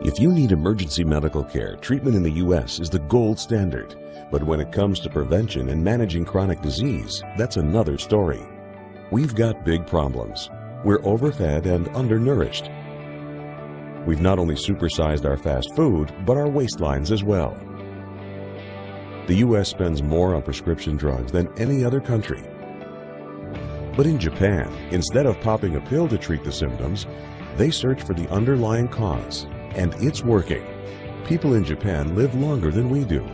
If you need emergency medical care, treatment in the U.S. is the gold standard. But when it comes to prevention and managing chronic disease, that's another story. We've got big problems. We're overfed and undernourished. We've not only supersized our fast food, but our waistlines as well. The U.S. spends more on prescription drugs than any other country. But in Japan, instead of popping a pill to treat the symptoms, they search for the underlying cause, and it's working. People in Japan live longer than we do.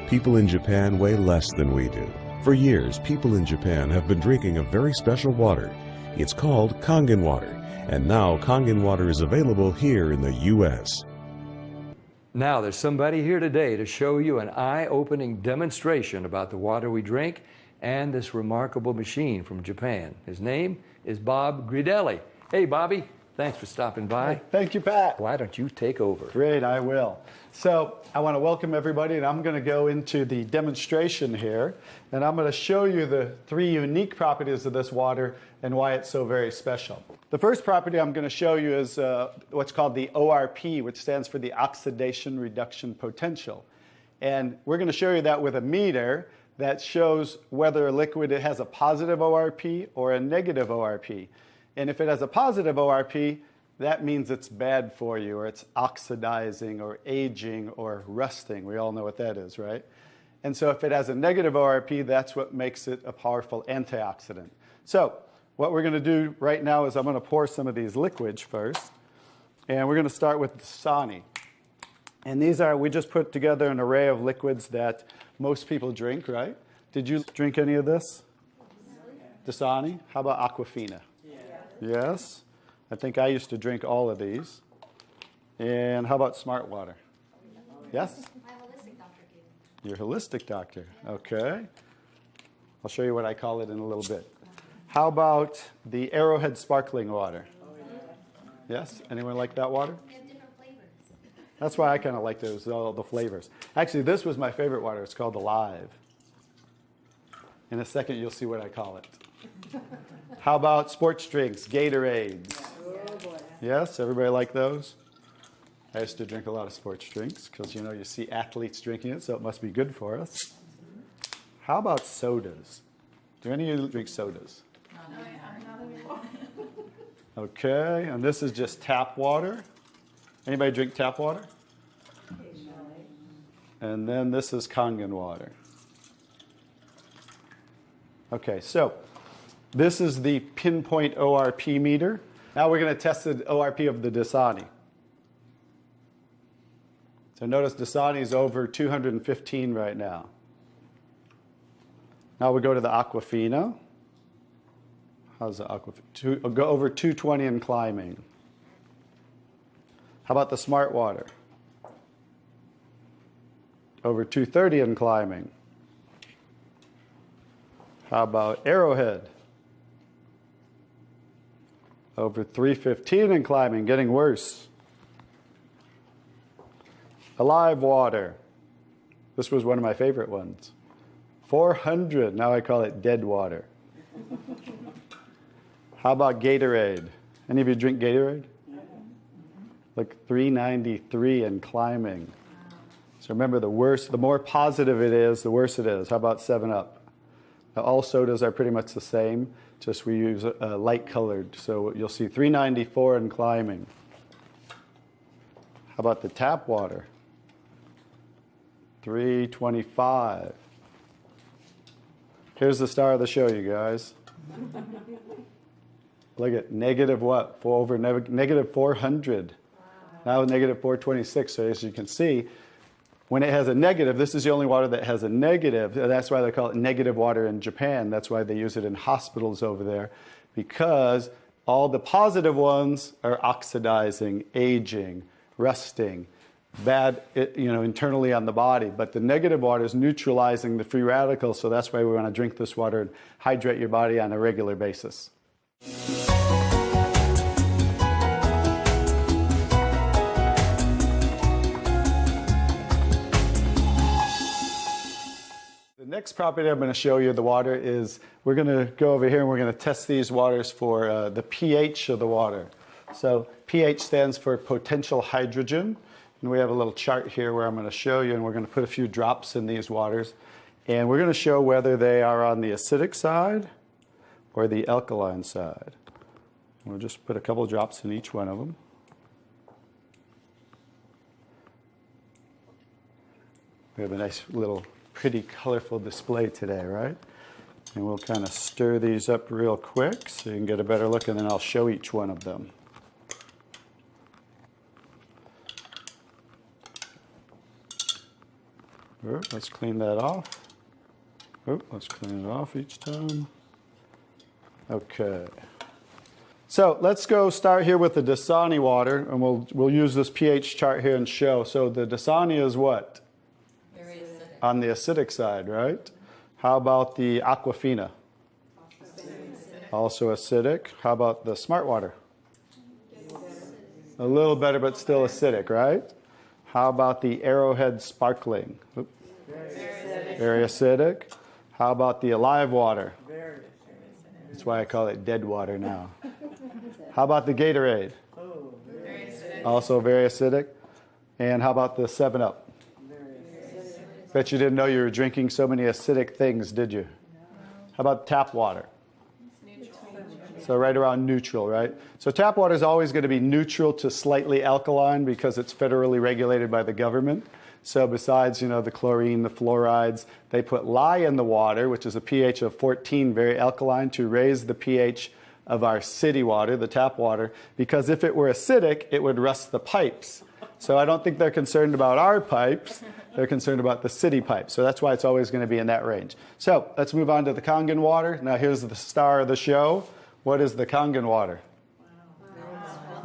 People in Japan weigh less than we do. For years, people in Japan have been drinking a very special water. It's called Kangen water, and now Kangen water is available here in the U.S. Now there's somebody here today to show you an eye-opening demonstration about the water we drink and this remarkable machine from Japan. His name is Bob Gridelli. Hey, Bobby. Thanks for stopping by. Hey, thank you, Pat. Why don't you take over? Great, I will. So I want to welcome everybody, and I'm going to go into the demonstration here, and I'm going to show you the 3 unique properties of this water and why it's so very special. The first property I'm going to show you is what's called the ORP, which stands for the oxidation reduction potential. And we're going to show you that with a meter that shows whether a liquid has a positive ORP or a negative ORP. And if it has a positive ORP, that means it's bad for you, or it's oxidizing, or aging, or rusting. We all know what that is, right? And so if it has a negative ORP, that's what makes it a powerful antioxidant. So what we're going to do right now is I'm going to pour some of these liquids first. And we're going to start with Dasani. And these are, we just put together an array of liquids that most people drink, right? Did you drink any of this? Dasani? How about Aquafina? Yes. I think I used to drink all of these. And how about Smart Water? Yes? My holistic doctor gave it. Your holistic doctor. Okay. I'll show you what I call it in a little bit. How about the Arrowhead Sparkling Water? Yes? Anyone like that water? They have different flavors. That's why I kind of like those, all the flavors. Actually, this was my favorite water. It's called Alive. In a second, you'll see what I call it. How about sports drinks, Gatorades? Yes, everybody like those? I used to drink a lot of sports drinks because, you know, you see athletes drinking it, so it must be good for us. How about sodas? Do any of you drink sodas? Okay, and this is just tap water. Anybody drink tap water? And then this is Kangen water. Okay, so this is the pinpoint ORP meter. Now we're going to test the ORP of the Dasani. So notice Dasani is over 215 right now. Now we go to the Aquafina. How's the Aquafina? Go over 220 and climbing. How about the Smart Water? Over 230 and climbing. How about Arrowhead? Over 315 and climbing, getting worse. Alive Water. This was one of my favorite ones. 400, now I call it dead water. How about Gatorade? Any of you drink Gatorade? Like 393 and climbing. So remember, the more positive it is, the worse it is. How about 7-Up? Now, all sodas are pretty much the same, just we use light colored. So you'll see 394 and climbing. How about the tap water? 325. Here's the star of the show, you guys. Look at negative what? Over negative 400. Now negative 426. So as you can see, when it has a negative, this is the only water that has a negative. That's why they call it negative water in Japan. That's why they use it in hospitals over there, because all the positive ones are oxidizing, aging, rusting, bad, internally on the body. But the negative water is neutralizing the free radicals, so that's why we want to drink this water and hydrate your body on a regular basis. The next property I'm going to show you the water is, we're going to go over here and we're going to test these waters for the pH of the water. So pH stands for potential hydrogen. And we have a little chart here where I'm going to show you, and we're going to put a few drops in these waters. And we're going to show whether they are on the acidic side or the alkaline side. We'll just put a couple drops in each one of them. We have a nice little pretty colorful display today, right? And we'll kind of stir these up real quick so you can get a better look, and then I'll show each one of them. Let's clean that off. Let's clean it off each time. Okay. So let's go start here with the Dasani water, and we'll use this pH chart here and show. So the Dasani is what? Very acidic. On the acidic side, right? How about the Aquafina? Also acidic. How about the Smart Water? A little better, but still acidic, right? How about the Arrowhead Sparkling? Very acidic. How about the Alive Water? That's why I call it dead water now. How about the Gatorade? Very acidic. Also very acidic. And how about the 7-Up? Bet you didn't know you were drinking so many acidic things, did you? How about tap water? So right around neutral, right? So tap water is always going to be neutral to slightly alkaline because it's federally regulated by the government. So besides, the chlorine, the fluorides, they put lye in the water, which is a pH of 14, very alkaline, to raise the pH of our city water, the tap water, because if it were acidic, it would rust the pipes. So I don't think they're concerned about our pipes. They're concerned about the city pipes. So that's why it's always going to be in that range. So let's move on to the Kangen water. Now here's the star of the show. What is the Kangen water?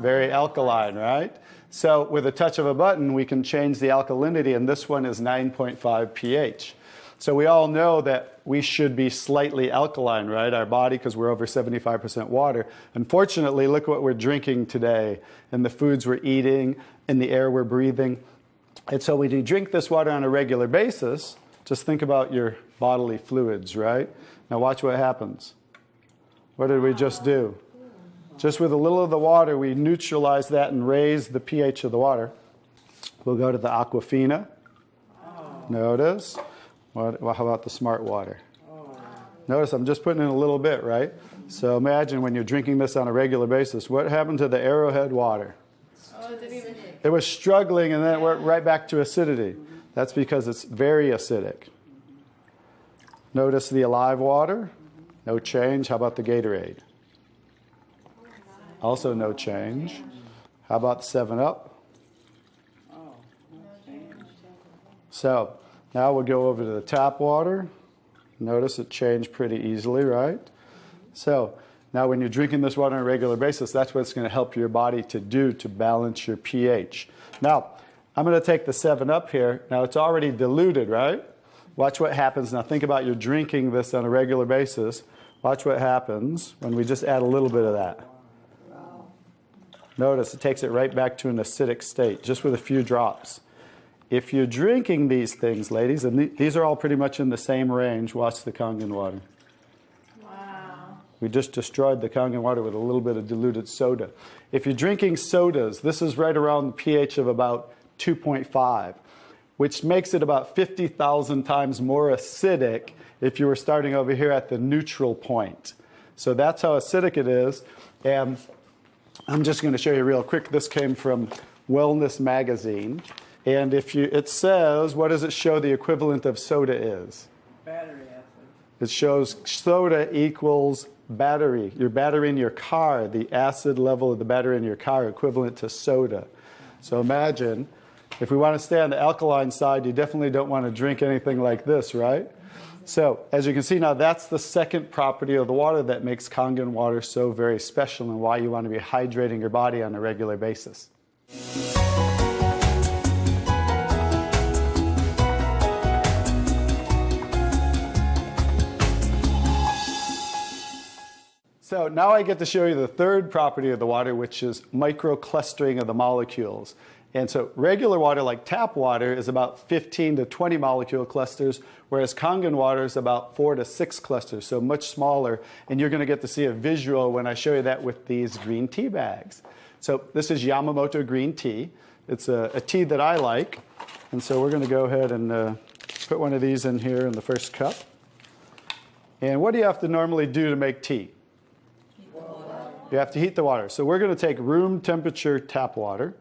Very alkaline, right? So with a touch of a button, we can change the alkalinity, and this one is 9.5 pH. So we all know that we should be slightly alkaline, right? Our body, because we're over 75% water. Unfortunately, look what we're drinking today, and the foods we're eating, and the air we're breathing. And so when you drink this water on a regular basis, just think about your bodily fluids, right? Now watch what happens. What did we just do? Just with a little of the water, we neutralize that and raise the pH of the water. We'll go to the Aquafina. Notice. How about the Smart Water? Notice I'm just putting in a little bit, right? So imagine when you're drinking this on a regular basis, what happened to the Arrowhead water? It was struggling, and then it went right back to acidity. That's because it's very acidic. Notice the Alive water. No change. How about the Gatorade? Also no change. How about the 7-Up? So now we'll go over to the tap water. Notice it changed pretty easily, right? So now when you're drinking this water on a regular basis, that's what it's going to help your body to do to balance your pH. Now, I'm going to take the 7-Up here. Now it's already diluted, right? Watch what happens. Now think about you're drinking this on a regular basis. Watch what happens when we just add a little bit of that. Notice it takes it right back to an acidic state, just with a few drops. If you're drinking these things, ladies, and these are all pretty much in the same range, watch the Kangen water. Wow. We just destroyed the Kangen water with a little bit of diluted soda. If you're drinking sodas, this is right around the pH of about 2.5, which makes it about 50,000 times more acidic if you were starting over here at the neutral point. So that's how acidic it is. And I'm just going to show you real quick. This came from Wellness Magazine. And it says, what does it show the equivalent of soda is? Battery acid. It shows soda equals battery. Your battery in your car, the acid level of the battery in your car equivalent to soda. So imagine, if we want to stay on the alkaline side, you definitely don't want to drink anything like this, right? So as you can see now, that's the second property of the water that makes Kangen water so very special and why you want to be hydrating your body on a regular basis. So now I get to show you the third property of the water, which is microclustering of the molecules. And so regular water, like tap water, is about 15 to 20 molecule clusters, whereas Kangen water is about 4 to 6 clusters, so much smaller. And you're going to get to see a visual when I show you that with these green tea bags. So this is Yamamoto green tea. It's a tea that I like. And so we're going to go ahead and put one of these in here in the first cup. And what do you have to normally do to make tea? Heat the water. You have to heat the water. So we're going to take room temperature tap water.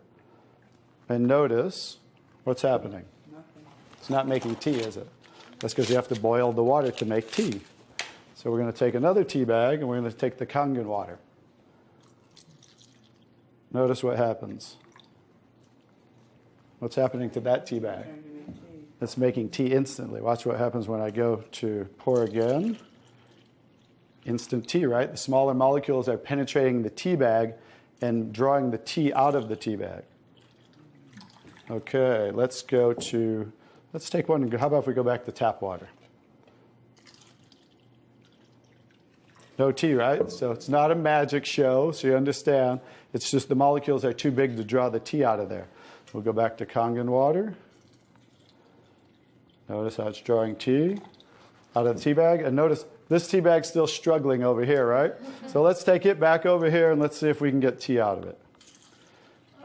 And notice what's happening. It's not making tea, is it? That's because you have to boil the water to make tea. So we're going to take another tea bag, and we're going to take the Kangen water. Notice what happens. What's happening to that tea bag? It's making tea instantly. Watch what happens when I go to pour again. Instant tea, right? The smaller molecules are penetrating the tea bag and drawing the tea out of the tea bag. Okay, let's take one. How about if we go back to tap water? No tea, right? So it's not a magic show, so you understand. It's just the molecules are too big to draw the tea out of there. We'll go back to Kangen water. Notice how it's drawing tea out of the tea bag. And notice this tea bag's still struggling over here, right? So let's take it back over here and let's see if we can get tea out of it.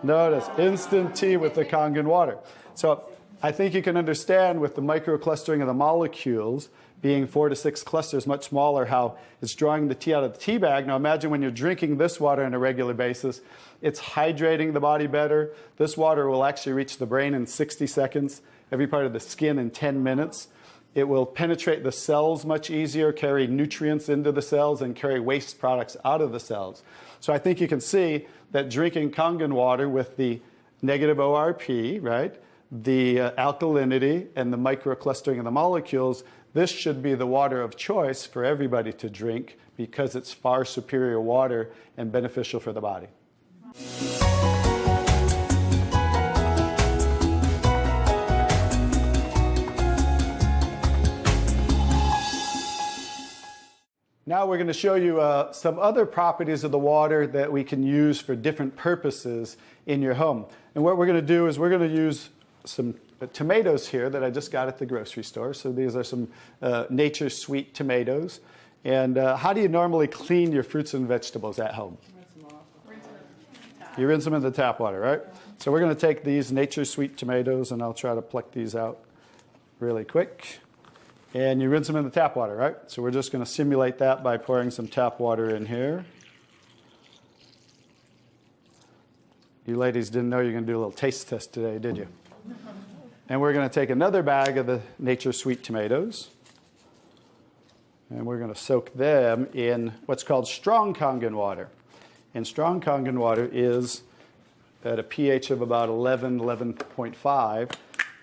Notice instant tea with the Kangen water. So I think you can understand with the microclustering of the molecules being 4 to 6 clusters, much smaller, how it's drawing the tea out of the tea bag. Now imagine when you're drinking this water on a regular basis, it's hydrating the body better. This water will actually reach the brain in 60 seconds, every part of the skin in 10 minutes. It will penetrate the cells much easier, carry nutrients into the cells, and carry waste products out of the cells. So I think you can see that drinking Kangen water with the negative ORP, right, the alkalinity, and the microclustering of the molecules, this should be the water of choice for everybody to drink because it's far superior water and beneficial for the body. Now we're going to show you some other properties of the water that we can use for different purposes in your home. And what we're going to do is we're going to use some tomatoes here that I just got at the grocery store. So these are some Nature's Sweet tomatoes. And how do you normally clean your fruits and vegetables at home? You rinse them in the tap water, right? So we're going to take these Nature's Sweet tomatoes, and I'll try to pluck these out really quick. And you rinse them in the tap water, right? So we're just going to simulate that by pouring some tap water in here. You ladies didn't know you were going to do a little taste test today, did you? And we're going to take another bag of the Nature's Sweet tomatoes, and we're going to soak them in what's called strong Kangen water. And strong Kangen water is at a pH of about 11, 11.5.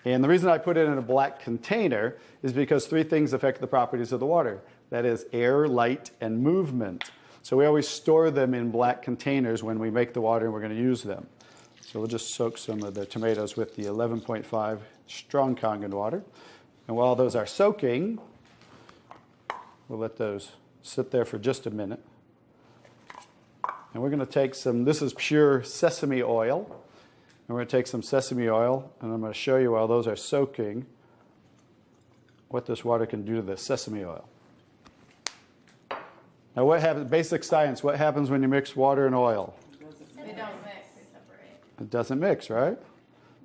And the reason I put it in a black container is because 3 things affect the properties of the water. That is air, light, and movement. So we always store them in black containers when we make the water and we're going to use them. So we'll just soak some of the tomatoes with the 11.5 strong Kangen water. And while those are soaking, we'll let those sit there for just a minute. And we're going to take some, this is pure sesame oil. And we're going to take some sesame oil, and I'm going to show you while those are soaking what this water can do to the sesame oil. Now what happens, basic science, what happens when you mix water and oil? They don't mix, they separate. It doesn't mix, right?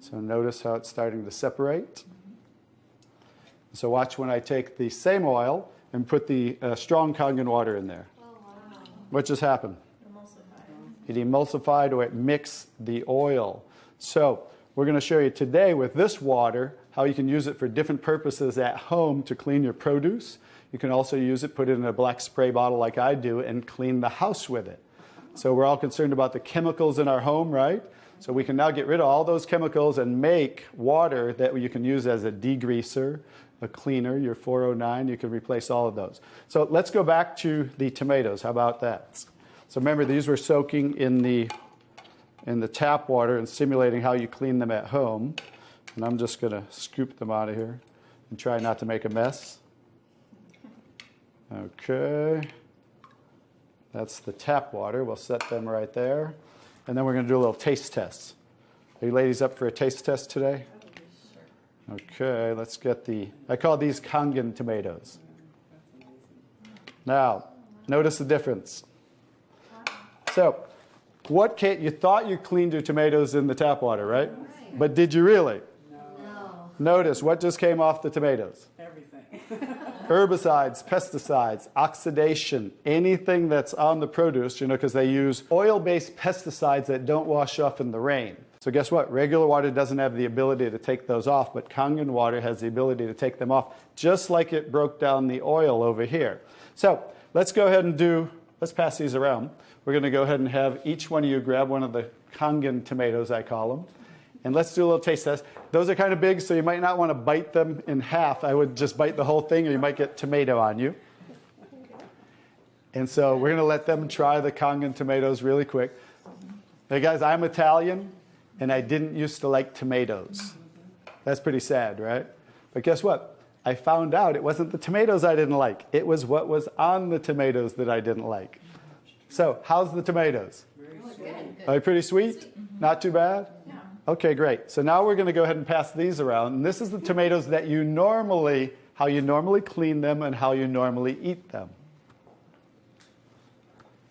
So notice how it's starting to separate. So watch when I take the same oil and put the strong Kangen water in there. Oh, wow. What just happened? Emulsified. It emulsified or it mixed the oil. So we're going to show you today with this water how you can use it for different purposes at home to clean your produce. You can also use it, put it in a black spray bottle like I do, and clean the house with it. So we're all concerned about the chemicals in our home, right? So we can now get rid of all those chemicals and make water that you can use as a degreaser, a cleaner, your 409. You can replace all of those. So let's go back to the tomatoes. How about that? So remember, these were soaking in the tap water and simulating how you clean them at home. And I'm just going to scoop them out of here and try not to make a mess. Okay. That's the tap water. We'll set them right there. And then we're going to do a little taste test. Are you ladies up for a taste test today? Okay, let's get I call these Kangen tomatoes. Now, notice the difference. So, You thought you cleaned your tomatoes in the tap water, right? But did you really? No. Notice what just came off the tomatoes. Everything. Herbicides, pesticides, oxidation, anything that's on the produce, because they use oil-based pesticides that don't wash off in the rain. So guess what? Regular water doesn't have the ability to take those off, but Kangen water has the ability to take them off, just like it broke down the oil over here. So let's go ahead and let's pass these around. We're going to go ahead and have each one of you grab one of the Kangen tomatoes, I call them. And let's do a little taste test. Those are kind of big, so you might not want to bite them in half. I would just bite the whole thing, or you might get tomato on you. And so we're going to let them try the Kangen tomatoes really quick. Hey guys, I'm Italian, and I didn't used to like tomatoes. That's pretty sad, right? But guess what? I found out it wasn't the tomatoes I didn't like. It was what was on the tomatoes that I didn't like. So how's the tomatoes? Are they pretty sweet? Not too bad? Okay, great. So now we're going to go ahead and pass these around. And this is the tomatoes that how you normally clean them and how you normally eat them.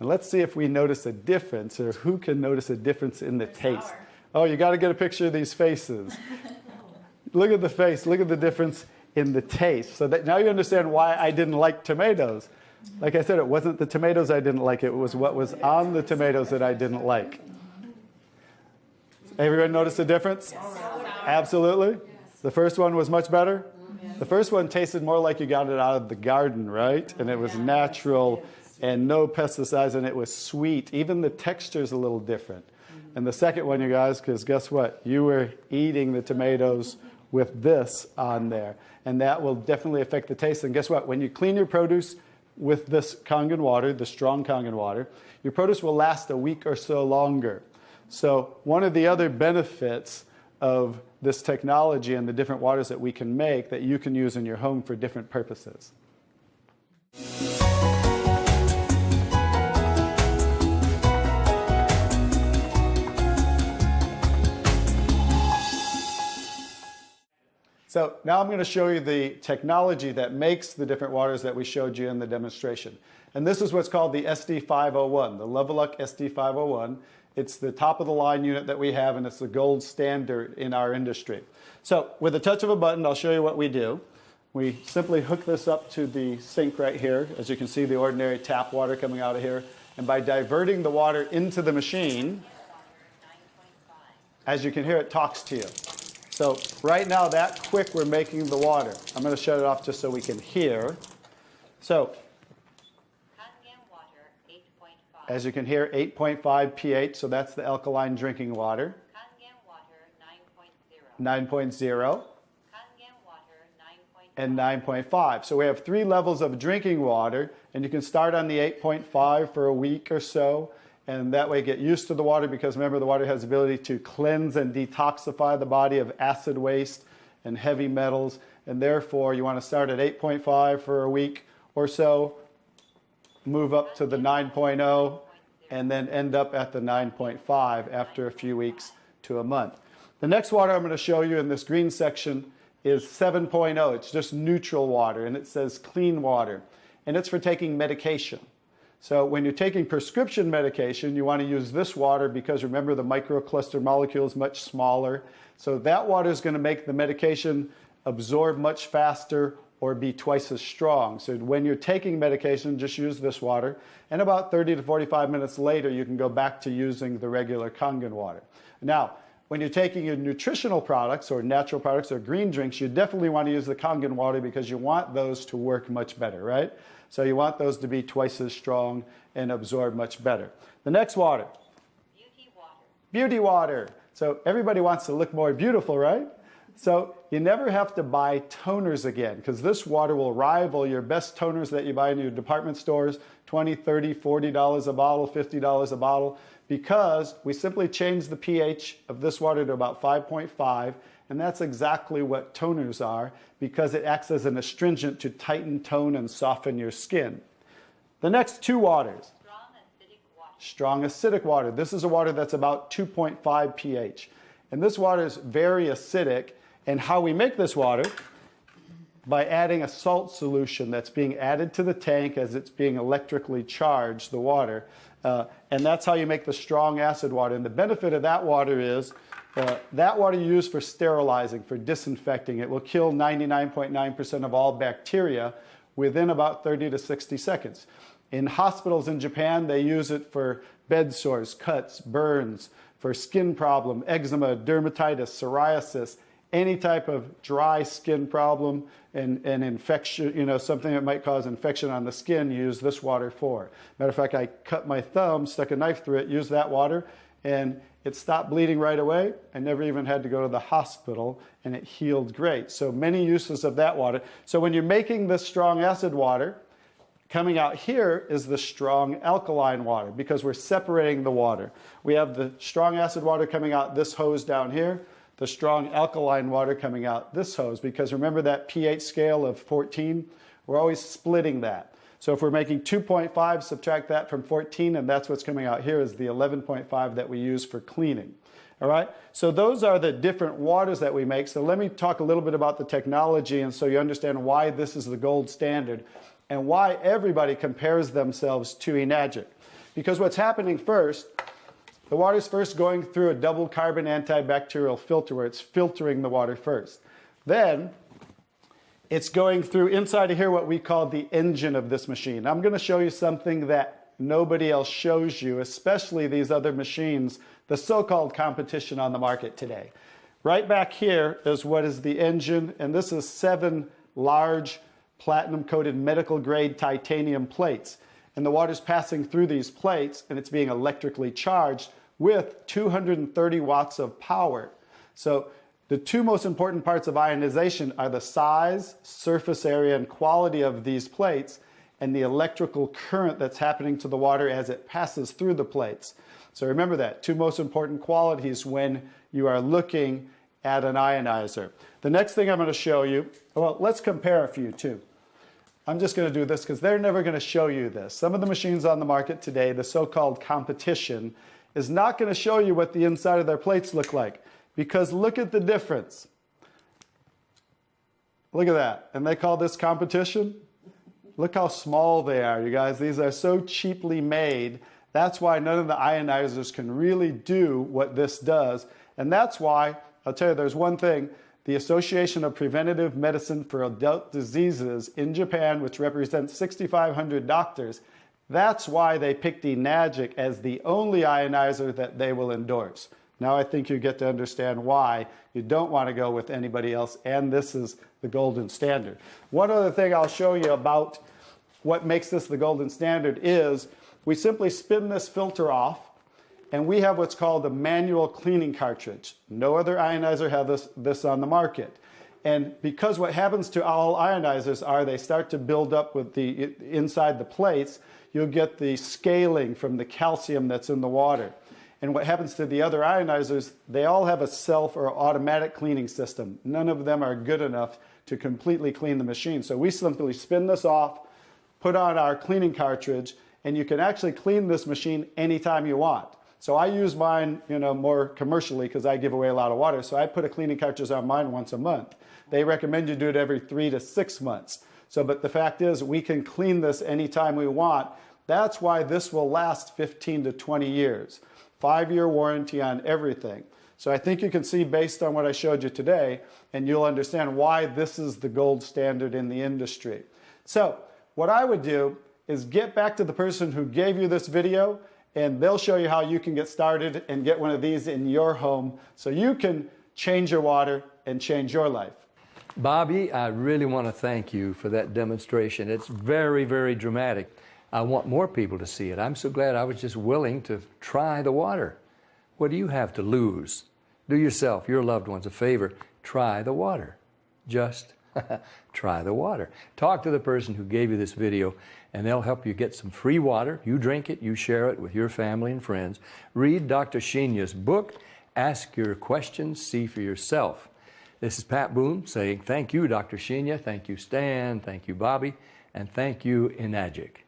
And let's see if we notice a difference, or who can notice a difference in the taste. Oh, you got to get a picture of these faces. Look at the face. Look at the difference in the taste. So that now you understand why I didn't like tomatoes. Like I said, it wasn't the tomatoes I didn't like. It was what was on the tomatoes that I didn't like. Everyone notice the difference? Yes. Absolutely. Yes. The first one was much better? Yes. The first one tasted more like you got it out of the garden, right? And it was natural and no pesticides, and it was sweet. Even the texture is a little different. And the second one, you guys, because guess what? You were eating the tomatoes with this on there. And that will definitely affect the taste. And guess what? When you clean your produce with this Kangen water, the strong Kangen water, your produce will last a week or so longer. So one of the other benefits of this technology and the different waters that we can make that you can use in your home for different purposes. So now I'm going to show you the technology that makes the different waters that we showed you in the demonstration. And this is what's called the SD501, the Leveluck SD501. It's the top of the line unit that we have, and it's the gold standard in our industry. So with a touch of a button, I'll show you what we do. We simply hook this up to the sink right here. As you can see, the ordinary tap water coming out of here. And by diverting the water into the machine, as you can hear, it talks to you. So right now, that quick, we're making the water. I'm going to shut it off just so we can hear. So as you can hear, 8.5 pH, so that's the alkaline drinking water. Kangen water 9.0. 9.0. Kangen water 9.5. And 9.5. So we have 3 levels of drinking water, and you can start on the 8.5 for a week or so, and that way get used to the water, because remember, the water has the ability to cleanse and detoxify the body of acid waste and heavy metals, and therefore you want to start at 8.5 for a week or so, move up to the 9.0, and then end up at the 9.5 after a few weeks to a month. The next water I'm going to show you in this green section is 7.0. It's just neutral water, and it says clean water, and it's for taking medication. So when you're taking prescription medication, you want to use this water because remember, the microcluster molecule is much smaller. So that water is going to make the medication absorb much faster or be twice as strong. So when you're taking medication, just use this water. And about 30 to 45 minutes later, you can go back to using the regular Kangen water. Now, when you're taking your nutritional products or natural products or green drinks, you definitely want to use the Kangen water because you want those to work much better, right? So you want those to be twice as strong and absorb much better. The next water. Beauty water. Beauty water. So everybody wants to look more beautiful, right? So you never have to buy toners again, because this water will rival your best toners that you buy in your department stores, $20, $30, $40 a bottle, $50 a bottle, because we simply change the pH of this water to about 5.5, and that's exactly what toners are, because it acts as an astringent to tighten, tone, and soften your skin. The next 2 waters. Strong acidic water. Strong acidic water. This is a water that's about 2.5 pH. And this water is very acidic. And how we make this water? By adding a salt solution that's being added to the tank as it's being electrically charged, the water. And that's how you make the strong acid water. And the benefit of that water is that water you use for sterilizing, for disinfecting. It will kill 99.9% of all bacteria within about 30 to 60 seconds. In hospitals in Japan, they use it for bed sores, cuts, burns, for skin problem, eczema, dermatitis, psoriasis, any type of dry skin problem and infection, something that might cause infection on the skin, use this water for. Matter of fact, I cut my thumb, stuck a knife through it, used that water, and it stopped bleeding right away. I never even had to go to the hospital, and it healed great. So many uses of that water. So when you're making this strong acid water, coming out here is the strong alkaline water because we're separating the water. We have the strong acid water coming out this hose down here, the strong alkaline water coming out this hose, because remember that pH scale of 14? We're always splitting that. So if we're making 2.5, subtract that from 14, and that's what's coming out here is the 11.5 that we use for cleaning. All right? So those are the different waters that we make. So let me talk a little bit about the technology, and so you understand why this is the gold standard and why everybody compares themselves to Enagic. Because what's happening first, the water's first going through a double carbon antibacterial filter where it's filtering the water first. Then it's going through inside of here what we call the engine of this machine. I'm going to show you something that nobody else shows you, especially these other machines, the so-called competition on the market today. Right back here is what is the engine, and this is 7 large platinum-coated medical-grade titanium plates. And the water's passing through these plates, and it's being electrically charged with 230 watts of power. So the two most important parts of ionization are the size, surface area, and quality of these plates, and the electrical current that's happening to the water as it passes through the plates. So remember that, 2 most important qualities when you are looking at an ionizer. The next thing I'm going to show you, well, let's compare a few too. I'm just going to do this because they're never going to show you this. Some of the machines on the market today, the so-called competition, is not going to show you what the inside of their plates look like. Because look at the difference. Look at that. And they call this competition? Look how small they are, you guys. These are so cheaply made. That's why none of the ionizers can really do what this does. And that's why, I'll tell you, there's one thing. The Association of Preventive Medicine for Adult Diseases in Japan, which represents 6,500 doctors, that's why they picked Enagic as the only ionizer that they will endorse. Now I think you get to understand why you don't want to go with anybody else, and this is the golden standard. One other thing I'll show you about what makes this the golden standard is we simply spin this filter off, and we have what's called a manual cleaning cartridge. No other ionizer has this on the market. And because what happens to all ionizers are they start to build up with the inside the plates, you'll get the scaling from the calcium that's in the water. And what happens to the other ionizers, they all have a self or automatic cleaning system. None of them are good enough to completely clean the machine. So we simply spin this off, put on our cleaning cartridge, and you can actually clean this machine anytime you want. So I use mine, more commercially because I give away a lot of water. So I put a cleaning cartridge on mine once a month. They recommend you do it every 3 to 6 months. So, but the fact is we can clean this anytime we want. That's why this will last 15 to 20 years. 5-year warranty on everything. So I think you can see based on what I showed you today, and you'll understand why this is the gold standard in the industry. So what I would do is get back to the person who gave you this video, and they'll show you how you can get started and get one of these in your home so you can change your water and change your life. Bobby, I really want to thank you for that demonstration. It's very, very dramatic. I want more people to see it. I'm so glad I was just willing to try the water. What do you have to lose? Do yourself, your loved ones a favor. Try the water. Just try the water. Talk to the person who gave you this video, and they'll help you get some free water. You drink it, you share it with your family and friends. Read Dr. Sheenya's book. Ask your questions, see for yourself. This is Pat Boone saying thank you, Dr. Sheenya. Thank you, Stan. Thank you, Bobby. And thank you, Enagic.